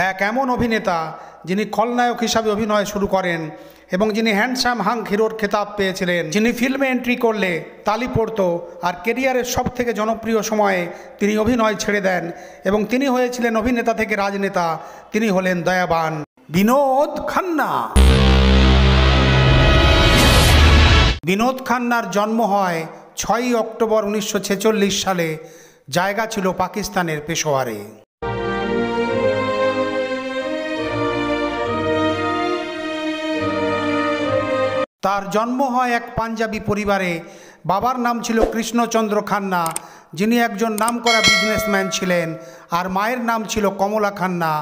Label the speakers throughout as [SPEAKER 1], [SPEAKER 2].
[SPEAKER 1] এক এমন অভিনেতা যিনি খলনায়ক হিসাবে অভিনয় শুরু করেন এবং যিনি হ্যান্ডসাম হাঙ্ক হিরোর খেতাব পেয়েছিলেন, যিনি ফিল্মে এন্ট্রি করলে তালি পড়ত আর কেরিয়ারের সবথেকে জনপ্রিয় সময়ে তিনি অভিনয় ছেড়ে দেন এবং তিনি হয়েছিলেন অভিনেতা থেকে রাজনেতা। তিনি হলেন দয়াবান বিনোদ খান্না। বিনোদ খান্নার জন্ম হয় 6ই অক্টোবর 1946 সালে। জায়গা ছিল পাকিস্তানের পেশোয়ারে। তার জন্ম হয় এক পাঞ্জাবি পরিবারে। বাবার নাম ছিল কৃষ্ণচন্দ্র খান্না, যিনি একজন নামকরা বিজনেসম্যান ছিলেন, আর মায়ের নাম ছিল কমলা খান্না।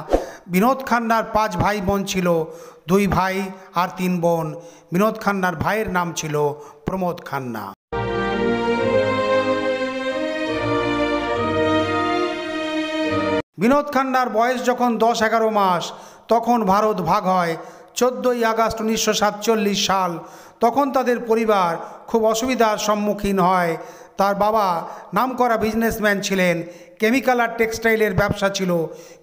[SPEAKER 1] বিনোদ খান্নার 5 ভাই বোন ছিল, 2 ভাই আর 3 বোন। বিনোদ খান্নার ভাইয়ের নাম ছিল প্রমোদ খান্না। বিনোদ খান্নার বয়স যখন 10-11 মাস, তখন ভারত ভাগ হয়। 14ই আগস্ট 1947 সাল। তখন তাদের পরিবার খুব অসুবিধার সম্মুখীন হয়। তার বাবা নামকরা বিজনেসম্যান ছিলেন, কেমিক্যাল আর টেক্সটাইলের ব্যবসা ছিল,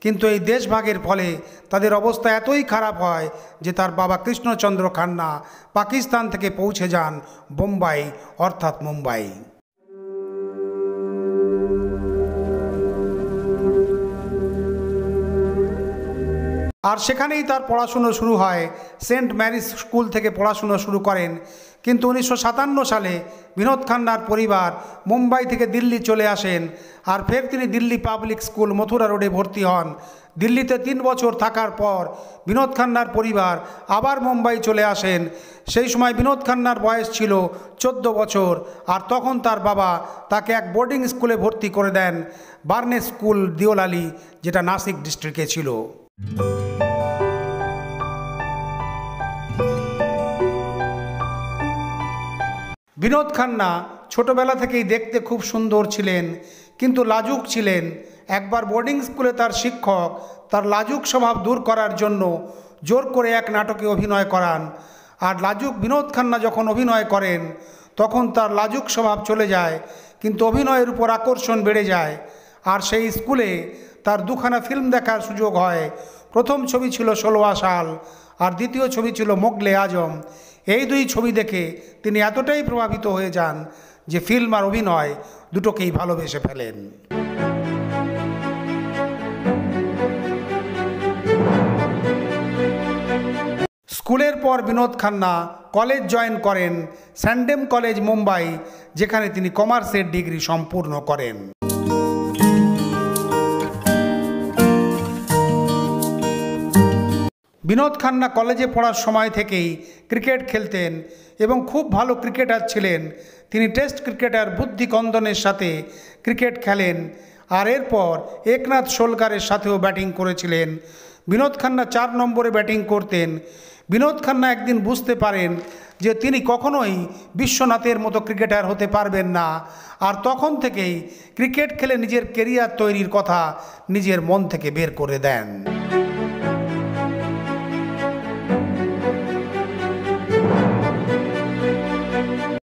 [SPEAKER 1] কিন্তু এই দেশভাগের ফলে তাদের অবস্থা এতই খারাপ হয় যে তার বাবা কৃষ্ণচন্দ্র খান্না পাকিস্তান থেকে পৌঁছে যান বোম্বাই অর্থাৎ মুম্বাই। আর সেখানেই তার পড়াশুনো শুরু হয়। সেন্ট ম্যারিস স্কুল থেকে পড়াশুনো শুরু করেন। কিন্তু 1957 সালে বিনোদ খান্নার পরিবার মুম্বাই থেকে দিল্লি চলে আসেন, আর ফের তিনি দিল্লি পাবলিক স্কুল মথুরা রোডে ভর্তি হন। দিল্লিতে 3 বছর থাকার পর বিনোদ খান্নার পরিবার আবার মুম্বাই চলে আসেন। সেই সময় বিনোদ খান্নার বয়স ছিল 14 বছর, আর তখন তার বাবা তাকে এক বোর্ডিং স্কুলে ভর্তি করে দেন, বার্নে স্কুল দিওলালি, যেটা নাসিক ডিস্ট্রিক্টে ছিল। বিনোদ খান্না ছোটবেলা থেকেই দেখতে খুব সুন্দর ছিলেন, কিন্তু লাজুক ছিলেন। একবার বোর্ডিং স্কুলে তার শিক্ষক তার লাজুক স্বভাব দূর করার জন্য জোর করে এক নাটকে অভিনয় করান। আর লাজুক বিনোদ খান্না যখন অভিনয় করেন তখন তার লাজুক স্বভাব চলে যায়, কিন্তু অভিনয়ের উপর আকর্ষণ বেড়ে যায়। আর সেই স্কুলে তার 2খানা ফিল্ম দেখার সুযোগ হয়। প্রথম ছবি ছিল 16 সাল, আর দ্বিতীয় ছবি ছিল মোগলে আজম। এই 2 ছবি দেখে তিনি এতটাই প্রভাবিত হয়ে যান যে ফিল্ম আর অভিনয় দুটোকেই ভালোবেসে ফেলেন। স্কুলের পর বিনোদ খান্না কলেজ জয়েন করেন, স্যান্ডেম কলেজ মুম্বাই, যেখানে তিনি কমার্সের ডিগ্রি সম্পূর্ণ করেন। বিনোদ খান্না কলেজে পড়ার সময় থেকেই ক্রিকেট খেলতেন এবং খুব ভালো ক্রিকেটার ছিলেন। তিনি টেস্ট ক্রিকেটার বুদ্ধি কন্দনের সাথে ক্রিকেট খেলেন, আর এরপর একনাথ শোলকারের সাথেও ব্যাটিং করেছিলেন। বিনোদ খান্না 4 নম্বরে ব্যাটিং করতেন। বিনোদ খান্না একদিন বুঝতে পারেন যে তিনি কখনোই বিশ্বনাথের মতো ক্রিকেটার হতে পারবেন না, আর তখন থেকেই ক্রিকেট খেলে নিজের কেরিয়ার তৈরির কথা নিজের মন থেকে বের করে দেন।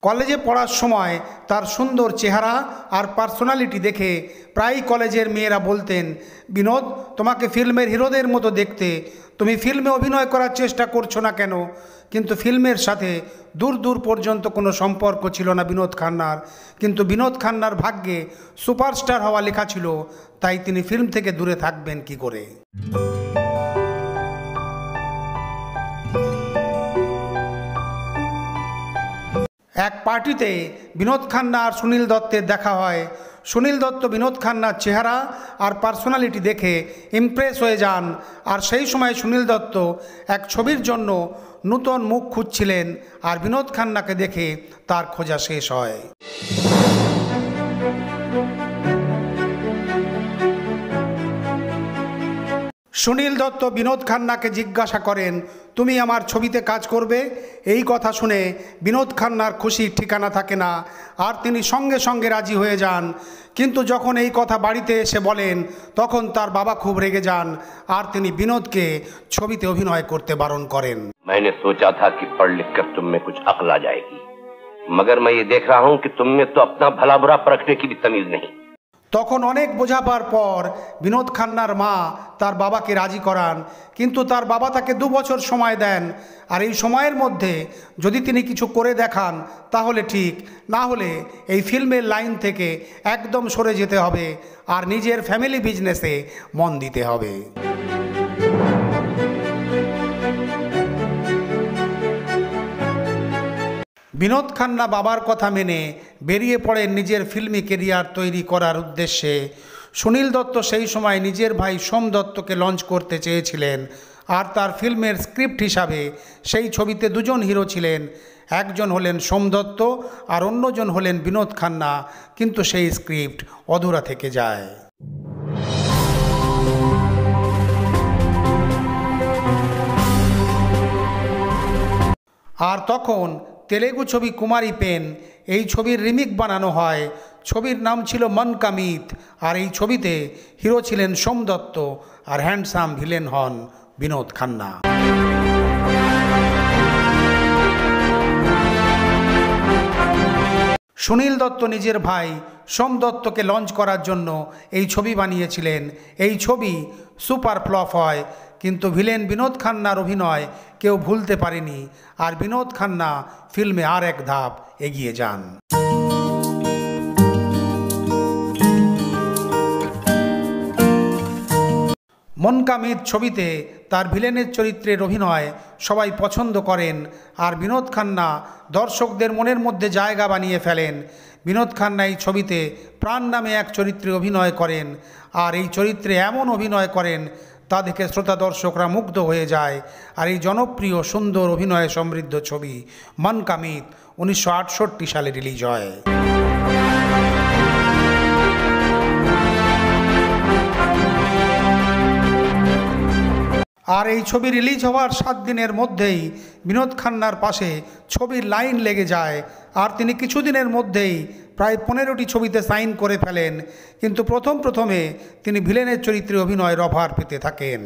[SPEAKER 1] কলেজে পড়ার সময় তার সুন্দর চেহারা আর পার্সোনালিটি দেখে প্রায় কলেজের মেয়েরা বলতেন, বিনোদ, তোমাকে ফিল্মের হিরোদের মতো দেখতে, তুমি ফিল্মে অভিনয় করার চেষ্টা করছো না কেন? কিন্তু ফিল্মের সাথে দূর দূর পর্যন্ত কোনো সম্পর্ক ছিল না বিনোদ খান্নার। কিন্তু বিনোদ খান্নার ভাগ্যে সুপারস্টার হওয়া লেখা ছিল, তাই তিনি ফিল্ম থেকে দূরে থাকবেন কি করে? এক পার্টিতে বিনোদ খান্না আর সুনীল দত্তের দেখা হয়। সুনীল দত্ত বিনোদ খান্নার চেহারা আর পার্সোনালিটি দেখে ইমপ্রেস হয়ে যান, আর সেই সময় সুনীল দত্ত এক ছবির জন্য নূতন মুখ খুঁজছিলেন, আর বিনোদ খান্নাকে দেখে তার খোঁজা শেষ হয়। সুনীল দত্ত বিনোদ খান্নাকে জিজ্ঞাসা করেন, তুমি আমার ছবিতে কাজ করবে? এই কথা শুনে বিনোদ খান্নার খুশির ঠিকানা থাকে না, আর তিনি সঙ্গে সঙ্গে রাজি হয়ে যান। কিন্তু যখন এই কথা বাড়িতে এসে বলেন তখন তার বাবা খুব রেগে যান, আর তিনি বিনোদকে ছবিতে অভিনয় করতে বারণ করেন।
[SPEAKER 2] मैंने सोचा था कि पढ़ लिख कर तुम में कुछ अक्ल आ जाएगी, मगर मैं ये देख रहा हूं कि तुम में तो अपना भला बुरा परखने की भी तमीज नहीं।
[SPEAKER 1] তখন অনেক বোঝাবার পর বিনোদ খান্নার মা তার বাবাকে রাজি করান, কিন্তু তার বাবা তাকে 2 বছর সময় দেন। আর এই সময়ের মধ্যে যদি তিনি কিছু করে দেখান তাহলে ঠিক, না হলে এই ফিল্মের লাইন থেকে একদম সরে যেতে হবে আর নিজের ফ্যামিলি বিজনেসে মন দিতে হবে। বিনোদ খান্না বাবার কথা মেনে বেরিয়ে পড়েন নিজের ফিল্মি কেরিয়ার তৈরি করার উদ্দেশ্যে। সুনীল দত্ত সেই সময় নিজের ভাই সোম দত্তকে লঞ্চ করতে চেয়েছিলেন, আর তার ফিল্মের স্ক্রিপ্ট হিসাবে সেই ছবিতে 2 জন হিরো ছিলেন, একজন হলেন সোম দত্ত আর অন্যজন হলেন বিনোদ খান্না, কিন্তু সেই স্ক্রিপ্ট অধুরা থেকে যায়। আর তখন তেলেগু ছবি কুমারী পেন, এই ছবির রিমেক বানানো হয়। ছবির নাম ছিল মন কা মিত, আর এই ছবিতে হিরো ছিলেন সোম দত্ত আর হ্যান্ডসাম ভিলেন হন বিনোদ খান্না। সুনীল দত্ত নিজের ভাই সোম দত্তকে লঞ্চ করার জন্য এই ছবি বানিয়েছিলেন। এই ছবি সুপার ফ্লপ হয়, কিন্তু ভিলেন বিনোদ খান্নার অভিনয় কেউ ভুলতে পারেনি, আর বিনোদ খান্না ফিল্মে আর এক ধাপ এগিয়ে যান। মন কা মিত ছবিতে তার ভিলেনের চরিত্রের অভিনয় সবাই পছন্দ করেন, আর বিনোদ খান্না দর্শকদের মনের মধ্যে জায়গা বানিয়ে ফেলেন। বিনোদ খান্না এই ছবিতে প্রাণ নামে এক চরিত্রে অভিনয় করেন, আর এই চরিত্রে এমন অভিনয় করেন তা দেখে শ্রোতা দর্শকরা মুগ্ধ হয়ে যায়। আর এই জনপ্রিয় সুন্দর অভিনয়ে সমৃদ্ধ ছবি মন কা মিত 1968 সালে রিলিজ হয়। আর এই ছবি রিলিজ হওয়ার 7 দিনের মধ্যেই বিনোদ খান্নার পাশে ছবির লাইন লেগে যায়, আর তিনি কিছুদিনের মধ্যেই প্রায় 15টি ছবিতে সাইন করে ফেলেন। কিন্তু প্রথমে তিনি ভিলেনের চরিত্রে অভিনয়ের অফার পেতে থাকেন।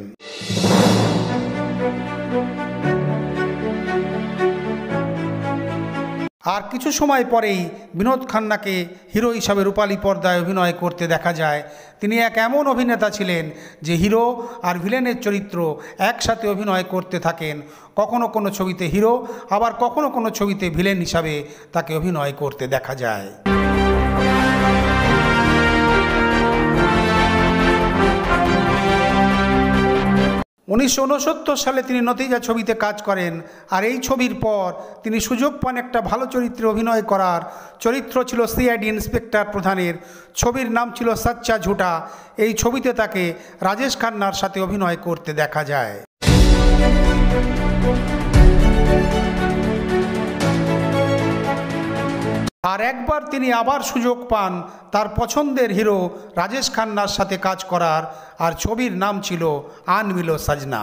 [SPEAKER 1] আর কিছু সময় পরেই বিনোদ খান্নাকে হিরো হিসাবে রূপালী পর্দায় অভিনয় করতে দেখা যায়। তিনি এক এমন অভিনেতা ছিলেন যে হিরো আর ভিলেনের চরিত্র একসাথে অভিনয় করতে থাকেন। কখনো কোনো ছবিতে হিরো, আবার কখনো কোনো ছবিতে ভিলেন হিসাবে তাকে অভিনয় করতে দেখা যায়। 1969 সালে তিনি নতিজা ছবিতে কাজ করেন, আর এই ছবির পর তিনি সুযোগ পান একটা ভালো চরিত্রে অভিনয় করার। চরিত্র ছিল সিআইডি ইন্সপেক্টর প্রধানের। ছবির নাম ছিল সচ্চা ঝুটা। এই ছবিতে তাকে রাজেশ খান্নার সাথে অভিনয় করতে দেখা যায়। আর একবার তিনি আবার সুযোগ পান তার পছন্দের হিরো রাজেশ খান্নার সাথে কাজ করার, আর ছবির নাম ছিল আন মিলো সাজনা।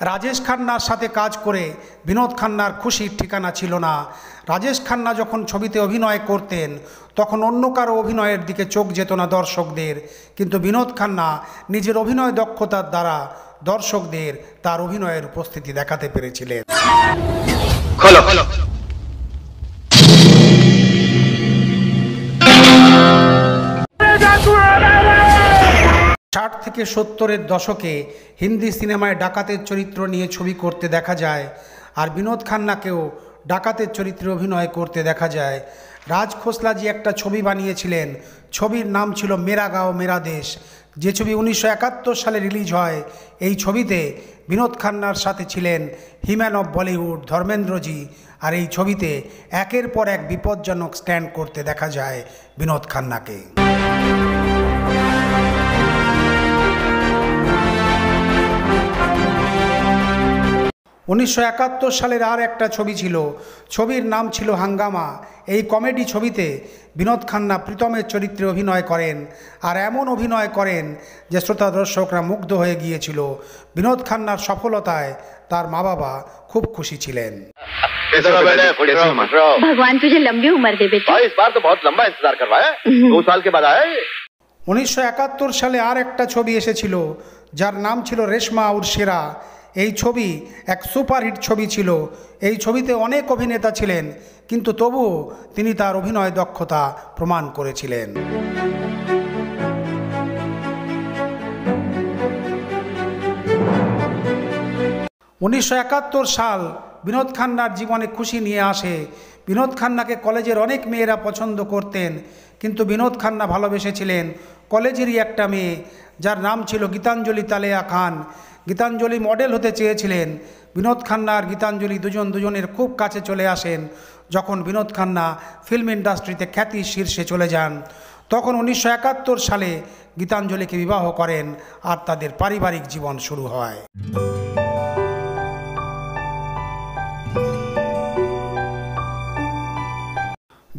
[SPEAKER 1] রাজেশ খান্নার সাথে কাজ করে বিনোদ খান্নার খুশির ঠিকানা ছিল না। রাজেশ খান্না যখন ছবিতে অভিনয় করতেন তখন অন্য কারো অভিনয়ের দিকে চোখ যেত না দর্শকদের, কিন্তু বিনোদ খান্না নিজের অভিনয় দক্ষতার দ্বারা দর্শকদের তার অভিনয়ের উপস্থিতি দেখাতে পেরেছিলেন। 60 থেকে 70-এর দশকে হিন্দি সিনেমায় ডাকাতের চরিত্র নিয়ে ছবি করতে দেখা যায়, আর বিনোদ খান্নাকেও ডাকাতের চরিত্রে অভিনয় করতে দেখা যায়। রাজ খোসলাজি একটা ছবি বানিয়েছিলেন, ছবির নাম ছিল মেরা গাঁও মেরা দেশ, যে ছবি 1971 সালে রিলিজ হয়। এই ছবিতে বিনোদ খান্নার সাথে ছিলেন হিম্যান অফ বলিউড ধর্মেন্দ্রজি, আর এই ছবিতে একের পর এক বিপজ্জনক স্ট্যান্ড করতে দেখা যায় বিনোদ খান্নাকে। 1971 সালের আর একটা ছবি ছিল, ছবির নাম ছিল হাঙ্গামা। এই কমেডি ছবিতে বিনোদ খান্না প্রীতমের চরিত্রে অভিনয় করেন, আর এমন অভিনয় করেন যে শ্রোতা দর্শকরা মুগ্ধ হয়ে গিয়েছিল। বিনোদ খান্নার সফলতায় তার মা বাবা খুব খুশি ছিলেন।
[SPEAKER 3] भगवान तुझे लंबी उम्र दे बेटा।
[SPEAKER 2] इस बार तो बहुत लंबा इंतजार करवाया, 2 साल के बाद आए।
[SPEAKER 1] 1971 সালে আর একটা ছবি এসেছিল যার নাম ছিল রেশমা और সেরা। এই ছবি এক সুপারহিট ছবি ছিল। এই ছবিতে অনেক অভিনেতা ছিলেন, কিন্তু তবুও তিনি তার অভিনয় দক্ষতা প্রমাণ করেছিলেন। 1971 সাল বিনোদ খান্নার জীবনে খুশি নিয়ে আসে। বিনোদ খান্নাকে কলেজের অনেক মেয়েরা পছন্দ করতেন, কিন্তু বিনোদ খান্না ভালোবেসেছিলেন কলেজেরই একটা মেয়ে, যার নাম ছিল গীতাঞ্জলি তালেয়া খান। গীতাঞ্জলি মডেল হতে চেয়েছিলেন। বিনোদ খান্না আর গীতাঞ্জলি দুজনের খুব কাছে চলে আসেন যখন বিনোদ খান্না ফিল্ম ইন্ডাস্ট্রিতে খ্যাতির শীর্ষে চলে যান। তখন 1971 সালে গীতাঞ্জলিকে বিবাহ করেন আর তাদের পারিবারিক জীবন শুরু হয়।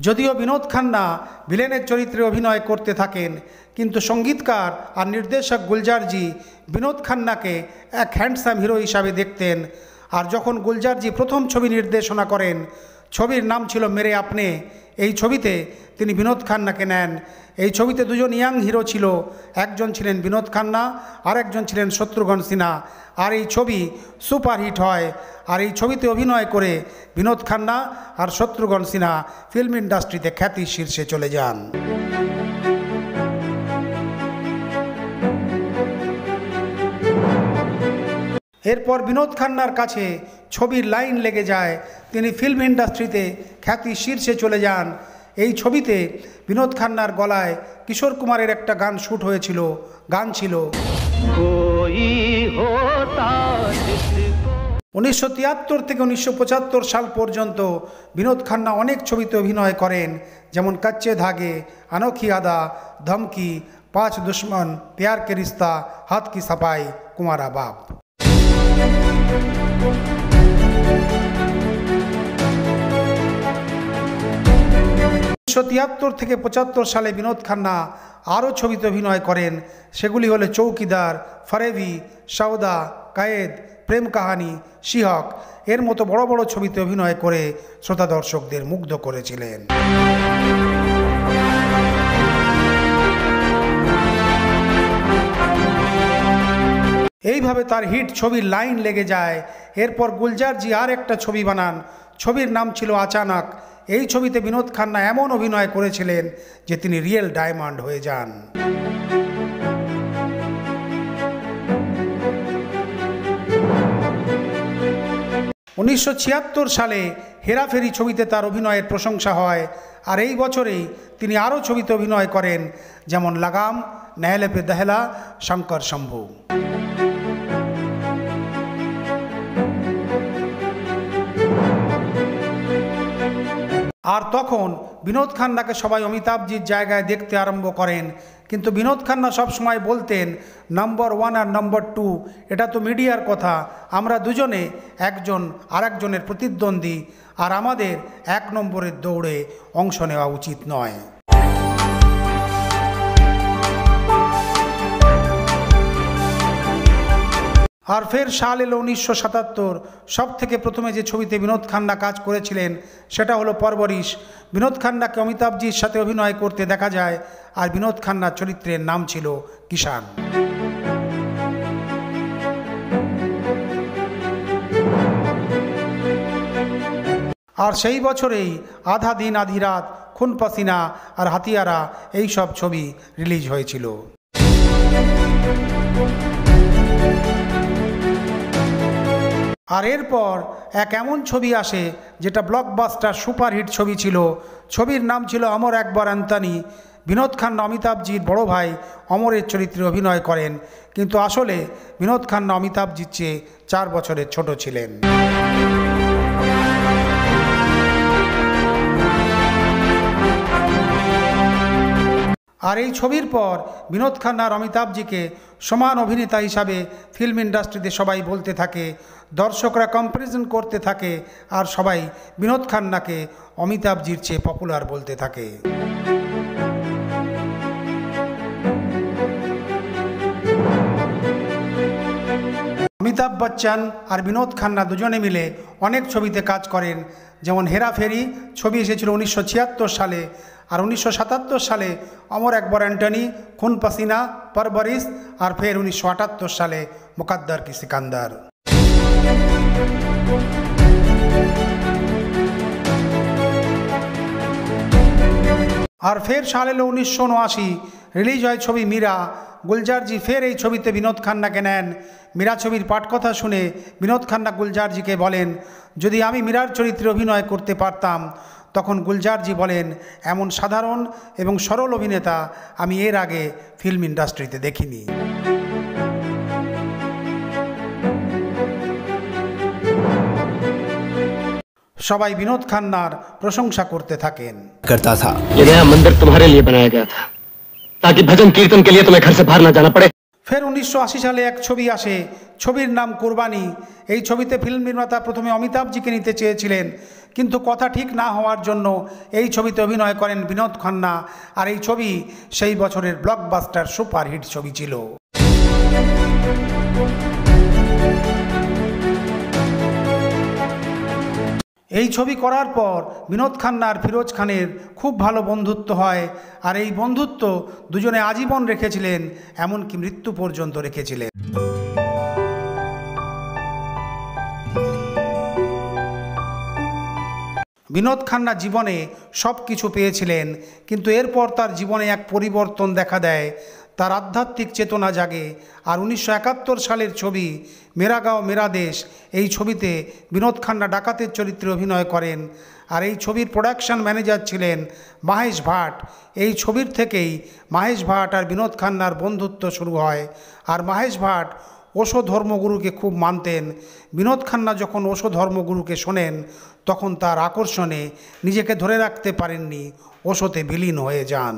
[SPEAKER 1] যদিও বিনোদ খান্না ভিলেনের চরিত্রে অভিনয় করতে থাকেন, কিন্তু সঙ্গীতকার আর নির্দেশক গুলজারজি বিনোদ খান্নাকে এক হ্যান্ডসাম হিরো হিসাবে দেখতেন। আর যখন গুলজারজি প্রথম ছবি নির্দেশনা করেন, ছবির নাম ছিল মেরে আপনে, এই ছবিতে তিনি বিনোদ খান্নাকে নেন। এই ছবিতে দুজন ইয়াং হিরো ছিল, একজন ছিলেন বিনোদ খান্না আর একজন ছিলেন শত্রুঘ্ন সিনহা। আর এই ছবি সুপারহিট হয়। আর এই ছবিতে অভিনয় করে বিনোদ খান্না আর শত্রুঘ্ন সিনহা ফিল্ম ইন্ডাস্ট্রিতে খ্যাতির শীর্ষে চলে যান। এরপর বিনোদ খান্নার কাছে ছবির লাইন লেগে যায়, তিনি ফিল্ম ইন্ডাস্ট্রিতে খ্যাতির শীর্ষে চলে যান। এই ছবিতে বিনোদ খান্নার গলায় কিশোর কুমারের একটা গান শ্যুট হয়েছিল। গান ছিল 1973 থেকে 1975 সাল পর্যন্ত বিনোদ খান্না অনেক ছবিতে অভিনয় করেন, যেমন কচ্চে ধাগে, अनोखी आदा, धमकी, 5 दुश्मन, प्यार के रिश्ता, हाथ की सफाई, कुमारा बाप। 1973 থেকে 75 সালে বিনোদ খান্না আরও ছবিতে অভিনয় করেন। সেগুলি হলো চৌকিদার, ফরেবি, সওদা, কায়েদ, প্রেম কাহানি, শিহক এর মতো বড় বড় ছবিতে অভিনয় করে শ্রোতা দর্শকদের মুগ্ধ করেছিলেন। এইভাবে তার হিট ছবির লাইন লেগে যায়। এরপর গুলজারজি আর একটা ছবি বানান। ছবির নাম ছিল আচানক। এই ছবিতে বিনোদ খান্না এমন অভিনয় করেছিলেন যে তিনি রিয়েল ডায়মন্ড হয়ে যান। 1976 সালে হেরাফেরি ছবিতে তার অভিনয়ের প্রশংসা হয়। আর এই বছরেই তিনি আরও ছবিতে অভিনয় করেন, যেমন লাগাম, নেহলে পে দহলা, শঙ্কর শম্ভু। আর তখন বিনোদ খান্নাকে সবাই অমিতাভজির জায়গায় দেখতে আরম্ভ করেন, কিন্তু বিনোদ খান্না সবসময় বলতেন নম্বর 1 আর নম্বর 2 এটা তো মিডিয়ার কথা, আমরা দুজনে একজন আরেকজনের প্রতিদ্বন্দ্বী, আর আমাদের 1 নম্বরের দৌড়ে অংশ নেওয়া উচিত নয়। আর ফের সাল এলো 1977। সব থেকে প্রথমে যে ছবিতে বিনোদ খান্না কাজ করেছিলেন সেটা হলো পরবরিশ। বিনোদ খান্নাকে অমিতাভজির সাথে অভিনয় করতে দেখা যায়, আর বিনোদ খান্নার চরিত্রের নাম ছিল কিষান। আর সেই বছরেই আধা দিন আধি রাত, খুন পাসিনা আর হাতিয়ারা এই সব ছবি রিলিজ হয়েছিল। আর এরপর এক এমন ছবি আসে যেটা ব্লকবাস্টার সুপারহিট ছবি ছিল। ছবির নাম ছিল অমর একবার আন্তানি। বিনোদ খান্না অমিতাভজির বড় ভাই অমরের চরিত্রে অভিনয় করেন, কিন্তু আসলে বিনোদ খান্না অমিতাভজির চেয়ে 4 বছরের ছোট ছিলেন। আর এই ছবির পর বিনোদ খান্না আর অমিতাভজিকে সমান অভিনেতা হিসাবে ফিল্ম ইন্ডাস্ট্রিতে সবাই বলতে থাকে, দর্শকরা কম্প্যারিজন করতে থাকে, আর সবাই বিনোদ খান্নাকে অমিতাভজির চেয়ে পপুলার বলতে থাকে। অমিতাভ বচ্চন আর বিনোদ খান্না দুজনে মিলে অনেক ছবিতে কাজ করেন, যেমন হেরাফেরি ছবি এসেছিল 1976 সালে, আর 1977 সালে অমর একবার অ্যান্টনি, খুন পাসিনা, পরবরিশ, আর ফের 1978 সালে মুকদ্দর কি সিকান্দার। আর ফের সাল এলো 1979, রিলিজ হয় ছবি মীরা। গুলজারজি ফের এই ছবিতে বিনোদ খান্নাকে নেন। মীরা ছবির পাঠকথা শুনে বিনোদ খান্না গুলজারজিকে বলেন, যদি আমি মীরার চরিত্রে অভিনয় করতে পারতাম। তখন গুলজারজি বলেন, এমন সাধারণ এবং সরল অভিনেতা আমি এর আগে ফিল্ম ইন্ডাস্ট্রিতে দেখিনি। সবাই বিনোদ খান্নার প্রশংসা করতে থাকেন।
[SPEAKER 4] करता था ये नया मंदिर तुम्हारे लिए बनाया गया था ताकि भजन कीर्तन के लिए तुम्हें घर से बाहर ना जाना पड़े।
[SPEAKER 1] ফের 1980 সালে এক ছবি আসে, ছবির নাম কুরবানি। এই ছবিতে ফিল্ম নির্মাতা প্রথমে অমিতাভজিকে নিতে চেয়েছিলেন, কিন্তু কথা ঠিক না হওয়ার জন্য এই ছবিতে অভিনয় করেন বিনোদ খান্না। আর এই ছবি সেই বছরের ব্লকবাস্টার সুপারহিট ছবি ছিল। এই ছবি করার পর বিনোদ খান্না আর ফিরোজ খানের খুব ভালো বন্ধুত্ব হয়। আর এই বন্ধুত্ব দুজনে আজীবন রেখেছিলেন, এমনকি মৃত্যু পর্যন্ত রেখেছিলেন। বিনোদ খান্না জীবনে সব কিছু পেয়েছিলেন, কিন্তু এরপর তার জীবনে এক পরিবর্তন দেখা দেয়। তার আধ্যাত্মিক চেতনা জাগে। আর 1971 সালের ছবি মেরা গাঁও মেরা দেশ, এই ছবিতে বিনোদ খান্না ডাকাতের চরিত্রে অভিনয় করেন। আর এই ছবির প্রোডাকশন ম্যানেজার ছিলেন মহেশ ভাট। এই ছবির থেকেই মহেশ ভাট আর বিনোদ খান্নার বন্ধুত্ব শুরু হয়। আর মহেশ ভাট ওশো ধর্মগুরুকে খুব মানতেন। বিনোদ খান্না যখন ওশো ধর্মগুরুকে শোনেন, তখন তার আকর্ষণে নিজেকে ধরে রাখতে পারেননি, ওশোতে বিলীন হয়ে যান।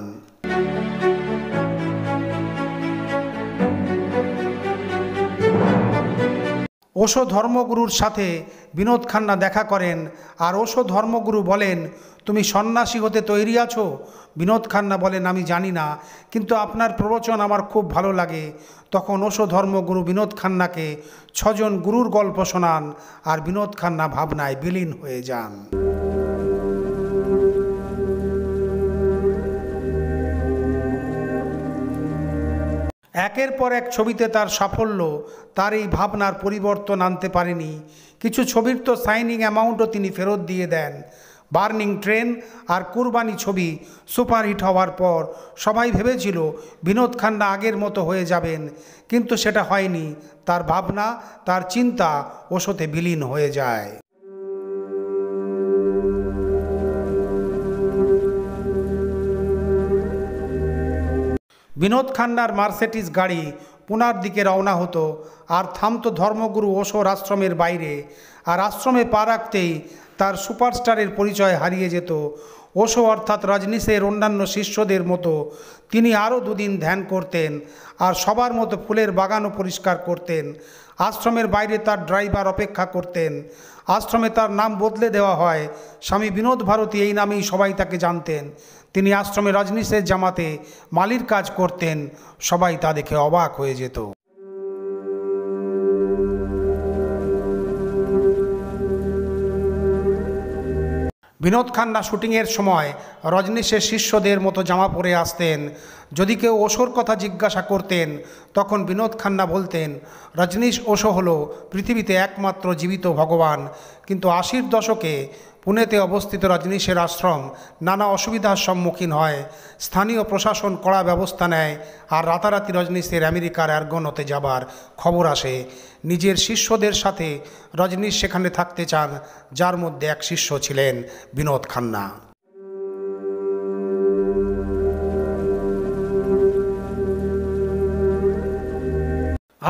[SPEAKER 1] ওশো ধর্মগুরুর সাথে বিনোদ খান্না দেখা করেন। আর ওশো ধর্মগুরু বলেন, তুমি সন্ন্যাসী হতে তৈরি আছো? বিনোদ খান্না বলেন, আমি জানি না, কিন্তু আপনার প্রবচন আমার খুব ভালো লাগে। তখন ওশো ধর্মগুরু বিনোদ খান্নাকে 6 জন গুরুর গল্প শোনান। আর বিনোদ খান্না ভাবনায় বিলীন হয়ে যান। একের পর এক ছবিতে তার সাফল্য তার এই ভাবনার পরিবর্তন আনতে পারেনি। কিছু ছবির তো সাইনিং অ্যামাউন্টও তিনি ফেরত দিয়ে দেন। বার্নিং ট্রেন আর কুরবানি ছবি সুপারহিট হওয়ার পর সবাই ভেবেছিল বিনোদ খান্না আগের মতো হয়ে যাবেন, কিন্তু সেটা হয়নি। তার ভাবনা, তার চিন্তা ওশোতে বিলীন হয়ে যায়। বিনোদ খান্নার মার্সেডিস গাড়ি পুনার দিকে রওনা হতো আর থামতো ধর্মগুরু ওশোর আশ্রমের বাইরে। আর আশ্রমে পা রাখতেই তার সুপারস্টারের পরিচয় হারিয়ে যেত। ওশো অর্থাৎ রজনীশের অন্যান্য শিষ্যদের মতো তিনি আরও 2 দিন ধ্যান করতেন আর সবার মতো ফুলের বাগানও পরিষ্কার করতেন। আশ্রমের বাইরে তার ড্রাইভার অপেক্ষা করতেন। আশ্রমে তার নাম বদলে দেওয়া হয়, স্বামী বিনোদ ভারতী এই নামেই সবাই তাকে জানতেন। তিনি আশ্রমে রজনীশের জামাতে মালির কাজ করতেন। সবাই তা দেখে অবাক হয়ে যেত। বিনোদ খান্না শুটিংয়ের সময় রজনীশের শিষ্যদের মতো জামা পরে আসতেন। যদি কেউ ওশোর কথা জিজ্ঞাসা করতেন, তখন বিনোদ খান্না বলতেন, রজনীশ ওশো হলো পৃথিবীতে একমাত্র জীবিত ভগবান। কিন্তু 80-র দশকে পুনেতে অবস্থিত রজনীশের আশ্রম নানা অসুবিধার সম্মুখীন হয়। স্থানীয় প্রশাসন কড়া ব্যবস্থা নেয় আর রাতারাতি রজনীশের আমেরিকার আর্গনতে যাবার খবর আসে। নিজের শিষ্যদের সাথে রজনীশ সেখানে থাকতে চান, যার মধ্যে এক শিষ্য ছিলেন বিনোদ খান্না।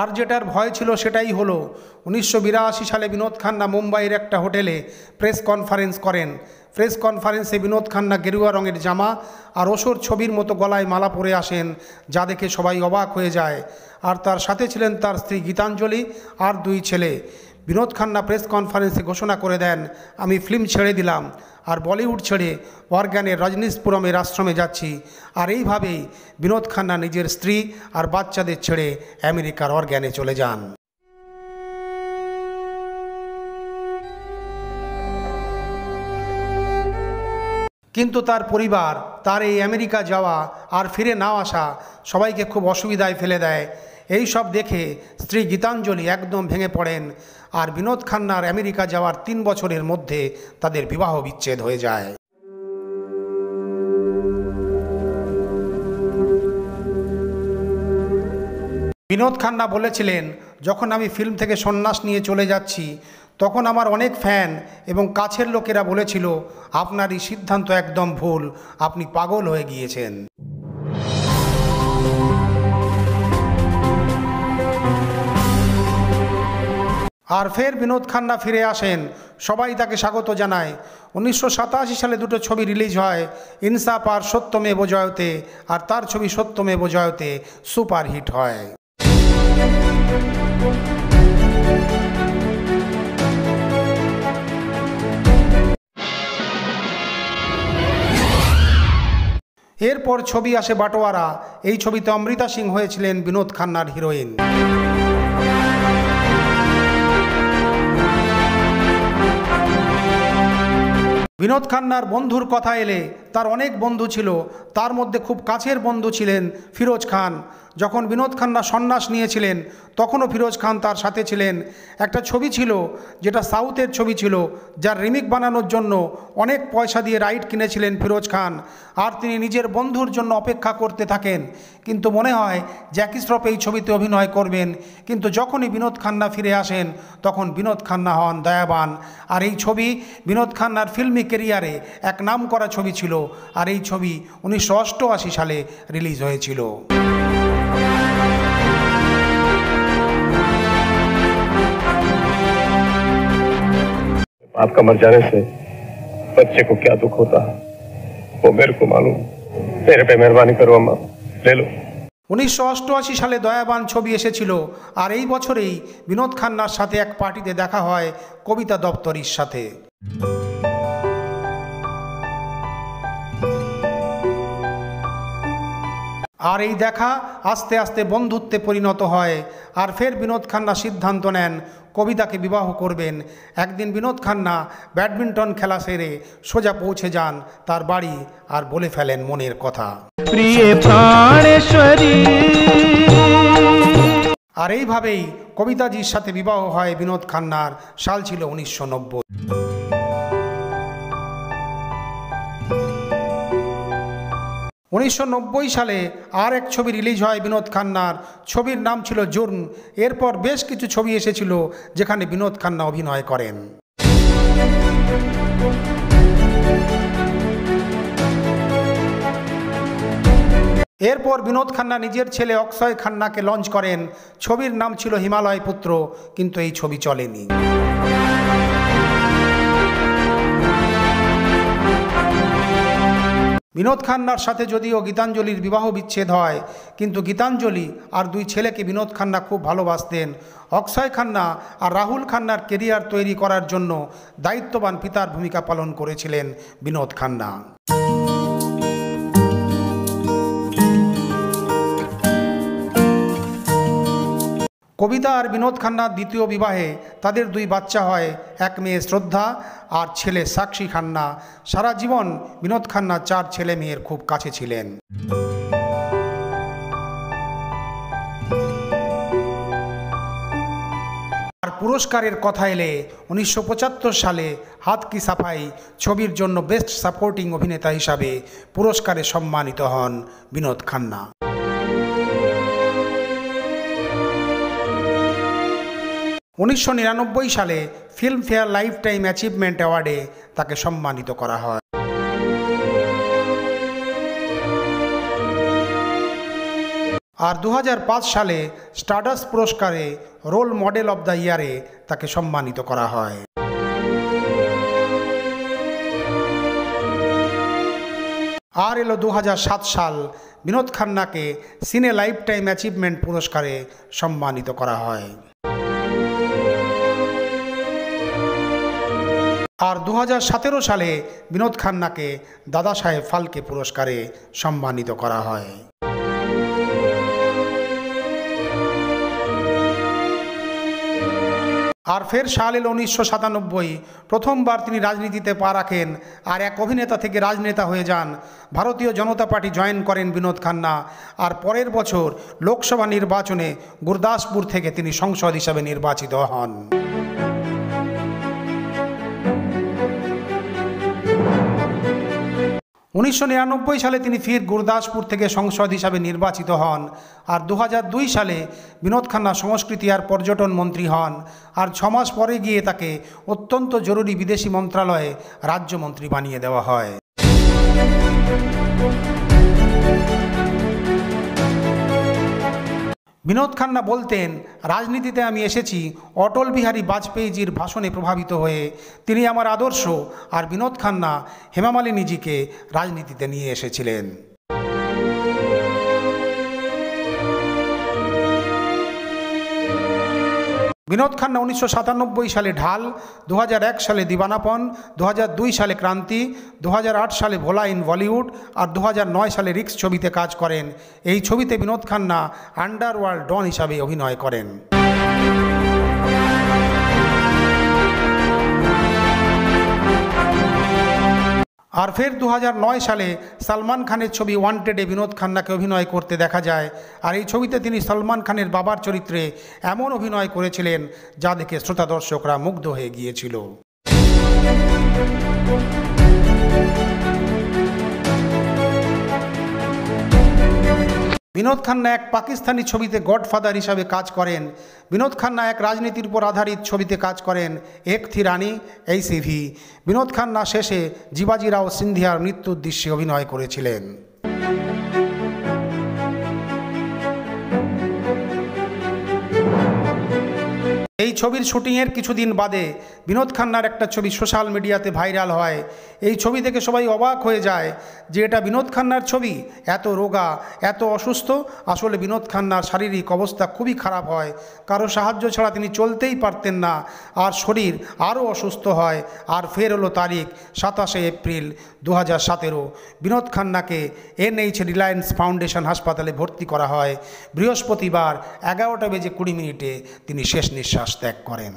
[SPEAKER 1] আর যেটার ভয় ছিল সেটাই হলো। 1982 সালে বিনোদ খান্না মুম্বাইয়ের একটা হোটেলে প্রেস কনফারেন্স করেন। প্রেস কনফারেন্সে বিনোদ খান্না গেরুয়া রঙের জামা আর ওশোর ছবির মতো গলায় মালা পরে আসেন, যা দেখে সবাই অবাক হয়ে যায়। আর তার সাথে ছিলেন তার স্ত্রী গীতাঞ্জলি আর 2 ছেলে। বিনোদ খান্না প্রেস কনফারেন্সে ঘোষণা করে দেন, আমি ফিল্ম ছেড়ে দিলাম আর বলিউড ছেড়ে অর্গ্যানের রজনীশপুরমের আশ্রমে যাচ্ছি। আর এইভাবেই বিনোদ খান্না নিজের স্ত্রী আর বাচ্চাদের ছেড়ে আমেরিকার অর্গ্যানে চলে যান। কিন্তু তার পরিবার তার এই আমেরিকা যাওয়া আর ফিরে না আসা সবাইকে খুব অসুবিধায় ফেলে দেয়। এই সব দেখে স্ত্রী গীতাঞ্জলি একদম ভেঙে পড়েন আর বিনোদ খান্নার আমেরিকা যাওয়ার 3 বছরের মধ্যে তাদের বিবাহ বিচ্ছেদ হয়ে যায়। বিনোদ খান্না বলেছিলেন, যখন আমি ফিল্ম থেকে সন্ন্যাস নিয়ে চলে যাচ্ছি তখন আমার অনেক ফ্যান এবং কাছের লোকেরা বলেছিল, আপনার এই সিদ্ধান্ত একদম ভুল, আপনি পাগল হয়ে গিয়েছেন। আর ফের বিনোদ খান্না ফিরে আসেন, সবাই তাকে স্বাগত জানায়। 1987 সালে দুটো ছবি রিলিজ হয়, ইনসাফ আর সত্যমেব জয়তে, আর তার ছবি সত্যমেব জয়তে সুপারহিট হয়। এরপর ছবি আসে বাটোয়ারা। এই ছবিতে অমৃতা সিং হয়েছিলেন বিনোদ খান্নার হিরোইন। বিনোদ খান্নার বন্ধুর কথা এলে তার অনেক বন্ধু ছিল, তার মধ্যে খুব কাছের বন্ধু ছিলেন ফিরোজ খান। যখন বিনোদ খান্না সন্ন্যাস নিয়েছিলেন তখনও ফিরোজ খান তার সাথে ছিলেন। একটা ছবি ছিল যেটা সাউথের ছবি ছিল, যার রিমেক বানানোর জন্য অনেক পয়সা দিয়ে রাইট কিনেছিলেন ফিরোজ খান, আর তিনি নিজের বন্ধুর জন্য অপেক্ষা করতে থাকেন। কিন্তু মনে হয় জ্যাকি শ্রফ এই ছবিতে অভিনয় করবেন, কিন্তু যখনই বিনোদ খান্না ফিরে আসেন তখন বিনোদ খান্না হন দয়াবান। আর এই ছবি বিনোদ খান্নার ফিল্মি কেরিয়ারে এক নাম করা ছবি ছিল, আর এই ছবি 1988 সালে রিলিজ হয়েছিল।
[SPEAKER 5] आपका मर जाने से बच्चे को क्या दुख होता है वो मेरे को मालूम। मेरे पे मेहरबानी करो अम्मा, ले लो।
[SPEAKER 1] 1988 সালে দয়াবান ছবি এসেছিল, আর এই বছরেই বিনোদ খান্নার সাথে এক পার্টিতে দেখা হয় কবিতা দপ্তরির সাথে। আর এই দেখা আস্তে আস্তে বন্ধুত্বে পরিণত হয়। আর ফের বিনোদ খান্না সিদ্ধান্ত নেন কবিতাকে বিবাহ করবেন। একদিন বিনোদ খান্না ব্যাডমিন্টন খেলা সেরে সোজা পৌঁছে যান তার বাড়ি আর বলে ফেলেন মনের কথা।
[SPEAKER 6] প্রিয় প্রাণেশ্বরী।
[SPEAKER 1] আর এইভাবেই কবিতাজির সাথে বিবাহ হয় বিনোদ খান্নার। সাল ছিল 1990। 1990 সালে আর এক ছবি রিলিজ হয় বিনোদ খান্নার। ছবির নাম ছিল জুর্ম। এরপর বেশ কিছু ছবি এসেছিল যেখানে বিনোদ খান্না অভিনয় করেন। এরপর বিনোদ খান্না নিজের ছেলে অক্ষয় খান্নাকে লঞ্চ করেন। ছবির নাম ছিল হিমালয় পুত্র, কিন্তু এই ছবি চলেনি। বিনোদ খান্নার সাথে যদিও গীতাঞ্জলির বিবাহ বিচ্ছেদ হয়, কিন্তু গীতাঞ্জলি আর 2 ছেলেকে বিনোদ খান্না খুব ভালোবাসতেন। অক্ষয় খান্না আর রাহুল খান্নার কেরিয়ার তৈরি করার জন্য দায়িত্ববান পিতার ভূমিকা পালন করেছিলেন বিনোদ খান্না। কবিতা আর বিনোদ খান্নার দ্বিতীয় বিবাহে তাদের 2 বাচ্চা হয়, এক মেয়ে শ্রদ্ধা আর ছেলে সাক্ষী খান্না। সারা জীবন বিনোদ খান্না 4 ছেলে মেয়ের খুব কাছে ছিলেন। আর পুরস্কারের কথা এলে 1975 সালে হাত কি সাফাই ছবির জন্য বেস্ট সাপোর্টিং অভিনেতা হিসাবে পুরস্কারে সম্মানিত হন বিনোদ খান্না। 1999 সালে ফিল্মফেয়ার লাইফ টাইম অ্যাচিভমেন্ট অ্যাওয়ার্ডে তাকে সম্মানিত করা হয়। আর 2005 সালে স্টারডাস্ট পুরস্কারে রোল মডেল অব দ্য ইয়ারে তাকে সম্মানিত করা হয়। আর এলো 2007 সাল, বিনোদ খান্নাকে সিনে লাইফ টাইম অ্যাচিভমেন্ট পুরস্কারে সম্মানিত করা হয়। আর 2017 সালে বিনোদ খান্নাকে দাদা সাহেব ফালকে পুরস্কারে সম্মানিত করা হয়। আর ফের সাল এলো 1997, প্রথমবার তিনি রাজনীতিতে পা রাখেন আর এক অভিনেতা থেকে রাজনেতা হয়ে যান। ভারতীয় জনতা পার্টি জয়েন করেন বিনোদ খান্না। আর পরের বছর লোকসভা নির্বাচনে গুরদাসপুর থেকে তিনি সংসদ হিসাবে নির্বাচিত হন। 1999 সালে তিনি ফির গুরদাসপুর থেকে সংসদ হিসাবে নির্বাচিত হন। আর 2002 সালে বিনোদ খান্না সংস্কৃতি আর পর্যটন মন্ত্রী হন। আর 6 মাস পরে গিয়ে তাকে অত্যন্ত জরুরি বিদেশি মন্ত্রণালয়ে রাজ্যমন্ত্রী বানিয়ে দেওয়া হয়। বিনোদ খান্না বলতেন, রাজনীতিতে আমি এসেছি অটল বিহারী বাজপেয়ীজির ভাষণে প্রভাবিত হয়ে। তিনি আমার আদর্শ। আর বিনোদ খান্না হেমা মালিনীজিকে রাজনীতিতে নিয়ে এসেছিলেন। বিনোদ খান্না 1997 সালে ঢাল, 2001 সালে দিবানাপন, 2002 সালে ক্রান্তি, 2008 সালে ভোলা ইন বলিউড আর 2009 সালে রিক্স ছবিতে কাজ করেন। এই ছবিতে বিনোদ খান্না আন্ডারওয়ার্ল্ড ডন হিসাবে অভিনয় করেন। আর ফের 2009 সালে সলমান খানের ছবি ওয়ান্টেডে বিনোদ খান্নাকে অভিনয় করতে দেখা যায়। আর এই ছবিতে তিনি সলমান খানের বাবার চরিত্রে এমন অভিনয় করেছিলেন যা দেখে শ্রোতা দর্শকরা মুগ্ধ হয়ে গিয়েছিল। বিনোদ খান্না এক পাকিস্তানি ছবিতে গডফাদার হিসাবে কাজ করেন। বিনোদ খান্না এক রাজনীতির উপর আধারিত ছবিতে কাজ করেন, এক থি রানী এই সিভি। বিনোদ খান্না শেষে জিবাজি রাও সিন্ধিয়ার মৃত্যুর দৃশ্যে অভিনয় করেছিলেন। এই ছবির শুটিংয়ের কিছুদিন বাদে বিনোদ খান্নার একটা ছবি সোশ্যাল মিডিয়াতে ভাইরাল হয়। এই ছবি দেখে সবাই অবাক হয়ে যায় যে এটা বিনোদ খান্নার ছবি। এত রোগা, এত অসুস্থ। আসলে বিনোদ খান্নার শারীরিক অবস্থা খুবই খারাপ হয়, কারো সাহায্য ছাড়া তিনি চলতেই পারতেন না। আর শরীর আরও অসুস্থ হয়। আর ফের হলো তারিখ 27 এপ্রিল 2017। বিনোদ খান্নাকে NH রিলায়েন্স ফাউন্ডেশন হাসপাতালে ভর্তি করা হয়। বৃহস্পতিবার 11:20 তিনি শেষ নিঃশ্বাস ত্যাগ করেন।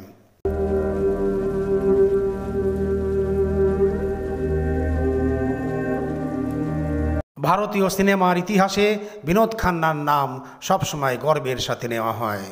[SPEAKER 1] ভারতীয় সিনেমার ইতিহাসে বিনোদ খান্নার নাম সবসময় গর্বের সাথে নেওয়া হয়।